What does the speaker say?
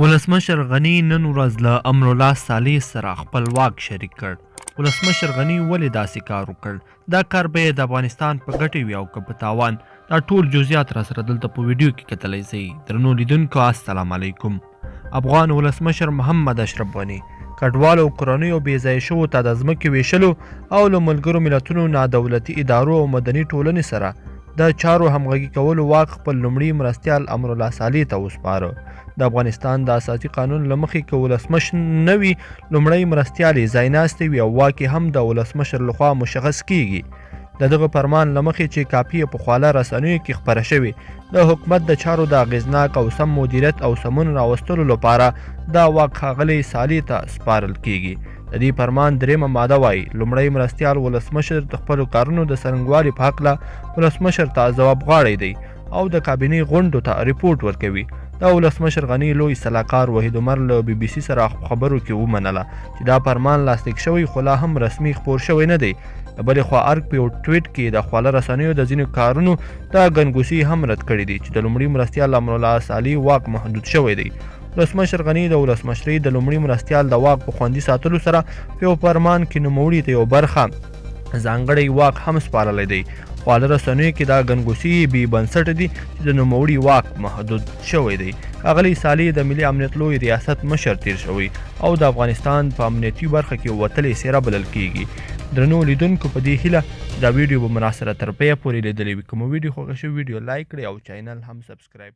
ولسمشر غني نن ورځ له امرالله صالح سره خپل واک شریک کړ. ولسمشر غني ولې داسې کار وکړ؟ دا کار به یې د افغانستان په ګټې وي او که په تاوان؟ دا ټول جزئیات را سره دلته په ویډیو کې کتلی شئ. درنو لیدونکو السلام علیکم. افغان ولسمشر محمد اشرف غني کډوالو کورنیو بېځایه شوو ته د ځمکې ویشلو او له ملګرو ملتونو نادولتي ادارو او مدني ټولنې سره د چارو همغږي کولو واک خپل لومړي مرستیال امرالله صالح ته وسپاره. د افغانستان د اساسي قانون له مخې که ولسمشر نه وي، لومړی مرستیال یې ځایناستی وي او واک یې هم د ولسمشر لخوا مشخص کیږي. د دغه فرمان له مخې چې کاپي په خواله رسنیو کې خپره شوې، د حکومت د چارو د اغېزناک او سم مدیریت او سمون راوستلو لپاره دا واک ښاغلي صالح ته سپارل کیږي. د دې فرمان درېیمه ماده وایي لومړی مرستیال ولسمشر د خپلو کارونو د څرنګوالي په هکله ولسمشر ته ځواب غواړی دی او د کابینې غونډو ته ریپورټ ورکوي. دا ولسمشر غني لوی سلاکار وحید عمر له بي بي سي سره خبرو کې ومنله چې دا فرمان لاسلیک شوی خو لا هم رسمي خپور شوی نه دی. د بلې خوا ارګ په یو ټویټ کې د خواله رسنیو د ځینو کارونو د ګنګوسي هم رد کړي دي چې د لومړي مرستیال امرالله صالح واک محدود شوی دی. ولسمشر غني د ولسمشرۍ د لومړي مرستیال د واک په خوندي ساتلو سره په یو فرمان کې نوموړي ته یو برخه ځانګړی واک هم سپارلی دی. خواله رسنیو کې دا ګنګوسي بې بنسټه دي چې د نوموړي واک محدود شوی دی. ښاغلي صالح د ملي امنیت لوی ریاست مشر تیر شوی او د افغانستان په امنیتي برخه کې وتلې څېره بلل کیږي. درنو لیدونکو په دې هیله چې دا ویډیو به مو راسره تر پایه پورې لیدلی وي. که مو ویډیو خوښه شوې ویډیو لایک کړئ او چینل هم سبسکرایب